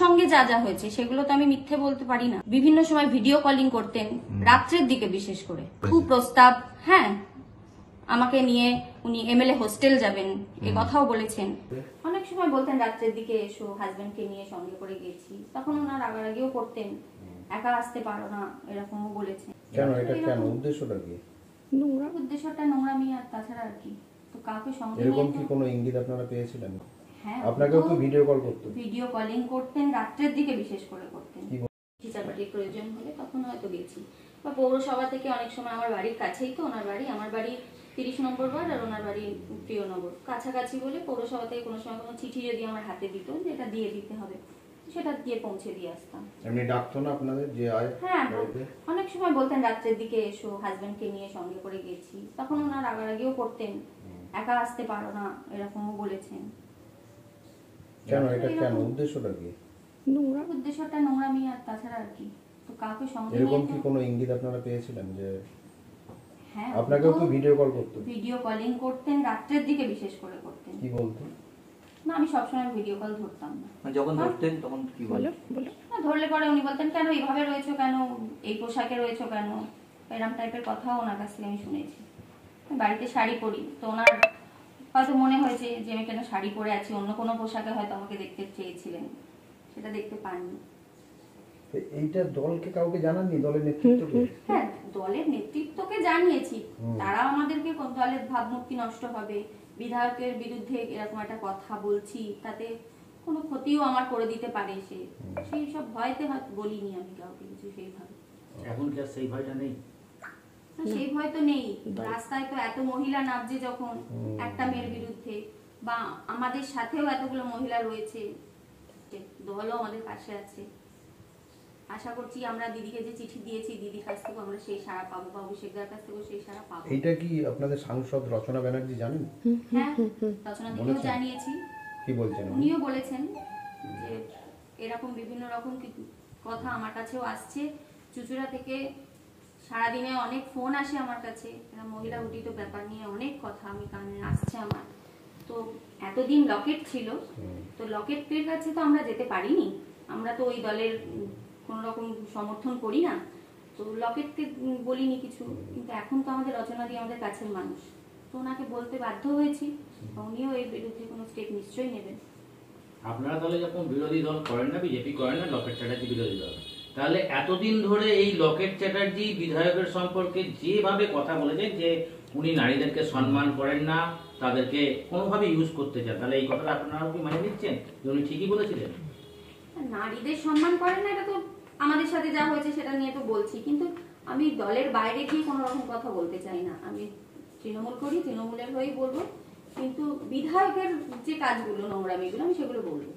সঙ্গে যা যা হয়েছে সেগুলো তো আমি মিথ্যে বলতে পারি না। বিভিন্ন সময় ভিডিও কলিং করতেন, রাত্রের দিকে বিশেষ করে। কুপ্রস্তাব, হ্যাঁ, আমাকে নিয়ে উনি এমএলএ হোস্টেল যাবেন এ কথাও বলেছেন। অনেক সময় বলতেন রাত্রের দিকে এসো, হাজবেন্ডকে নিয়ে সঙ্গে করে গেছি, তখন ওনার রাগারাগিও করতেন, একা আসতে পারো না এরকমও বলেছেন। কেন এটা কেন উদ্দেশ্যটা কি? উদ্দেশ্যটা নোংরামি, আর তাছাড়া আর কি। তো কাউকে সঙ্গে এরকম কি কোনো ইঙ্গিত আপনারা পেয়েছিলেন? হ্যাঁ, আপনাকেও তো ভিডিও কল করতেন। ভিডিও কলিং করতেন, রাত্রের দিকে বিশেষ করে করতেন। খিচাপাটির প্রয়োজন হলে তখন হয়তো গেছি, বা পৌরসভা থেকে অনেক সময়, আমার বাড়ির কাছেই তো ওনার বাড়ি, আমার বাড়ি 30 নম্বর ওয়ার্ড আর ওনার বাড়ি প্রিয়নগর, কাছাকাছি বলে পৌরসভা থেকে কোনো সময় কোনো চিঠি যদি আমার হাতে দিত যেটা দিয়ে দিতে হবে, সেটা দিয়ে পৌঁছে দিয়ে আসতাম। এমনি ডাকতো না আপনাদের যে আয়? হ্যাঁ, অনেক সময় বলতেন রাত্রের দিকে এসো, হাজবেন্ডকে নিয়ে সঙ্গে করে গেছি, তখন ওনার রাগারাগিও করতেন, একা আসতে পারো না এরকমও বলেছেন। কেন এটা কেন উদ্দেশ্যটা কি? উদ্দেশ্যটা নোংরামি, আর তাছাড়া আর কি। তো কাউকে সঙ্গে এরকম কি কোনো ইঙ্গিত আপনারা পেয়েছিলেন যে? হ্যাঁ, আপনাকেও তো ভিডিও কল করতেন। ভিডিও কলিং করতেন, রাত্রের দিকে বিশেষ করে করতেন। কি বলতেন? না, আমি সবসময় ভিডিও কল ধরতাম না। যখন ধরতেন তখন কি বলো? ধরলে পরে উনি বলতেন কেন এইভাবে রয়েছো, কেন এই পোশাকে রয়েছো, কেন এরকম টাইপের কথাও ওনার কাছ থেকে আমি শুনেছি। বাড়িতে শাড়ি পরি, তো ওনার হয়তো মনে হয়েছে যে আমি কেন শাড়ি পরে আছি, অন্য কোনো পোশাকে হয়তো আমাকে দেখতে চেয়েছিলেন, সেটা দেখতে পাননি। এইটা দলকে কাউকে জানাননি, দলের নেতৃত্বকে? হ্যাঁ, দলের নেতৃত্বকে জানিয়েছি, তারা আমাদেরকে দলের ভাবমূর্তি নষ্ট হবে, বিধায়কের বিরুদ্ধে এরকম একটা কথা বলছি, তাতে কোনো ক্ষতিও আমার করে দিতে পারে সে, সেই সব ভয়তে হয়তো বলিনি আমি কাউকে কিছু সেইভাবে। এখন কি আর সেই ভয়টা নেই? সেই ভয় তো নেই, রাস্তায় তো এত মহিলা নামছে যখন একটা মেয়ের বিরুদ্ধে, বা আমাদের সাথেও এতগুলো মহিলা রয়েছে, দলও আমাদের পাশে আছে। আশা করছি আমরা দিদিকে যে চিঠি দিয়েছি, দিদির কাছ থেকে আমরা সেই সাড়া পাবো, বা অভিষেকদার কাছ থেকেও সেই সাড়া পাবো। এটা কি আপনাদের সাংসদ রচনা ব্যানার্জি জানেন? হ্যাঁ, রচনা দিকেও জানিয়েছি। কি বলছেন? উনিও বলেছেন যে এরকম বিভিন্ন রকম কথা আমার কাছেও আসছে, চুচুড়া থেকে সারাদিনে অনেক ফোন আসে আমার কাছে, মহিলা ঘটিত ব্যাপার নিয়ে অনেক কথা আমি কানে আসছে আমার। তো এতদিন লকেট ছিল, তো লকেটের কাছে তো আমরা যেতে পারিনি, আমরা তো ওই দলের কোন রকম সমর্থন করি না, তো লকেটকে বলিনি কিছু, কিন্তু এখন তো আমাদের রচনা দিয়ে আমাদের কাছের মানুষ, তো ওনাকে বলতে বাধ্য হয়েছি, উনিও এর বিরুদ্ধে কোনো স্টেপ নিশ্চয়ই নেবেন। আপনারা তাহলে যখন বিরোধী দল করেন না, বিজেপি করেন না, লকেট চ্যাটার্জি বিরোধী দল, তাহলে এতদিন ধরে এই লকেট চ্যাটার্জি বিধায়কের সম্পর্কে যেভাবে কথা বলেছেন যে উনি নারীদেরকে সম্মান করেন না, তাদেরকে কোনোভাবে ইউজ করতে চান, তাহলে এই কথাটা আপনারা কি মানে নিচ্ছেন যে উনি ঠিকই বলেছিলেন? নারীদের সম্মান করেন না, এটা তো আমাদের সাথে যা হয়েছে সেটা নিয়ে তো বলছি, কিন্তু আমি দলের বাইরে গিয়ে কোনো রকম কথা বলতে চাই না। আমি তৃণমূল করি, তৃণমূলের হয়েই বলবো, কিন্তু বিধায়কের যে কাজগুলো নোংরামিগুলো আমি সেগুলো বলবো।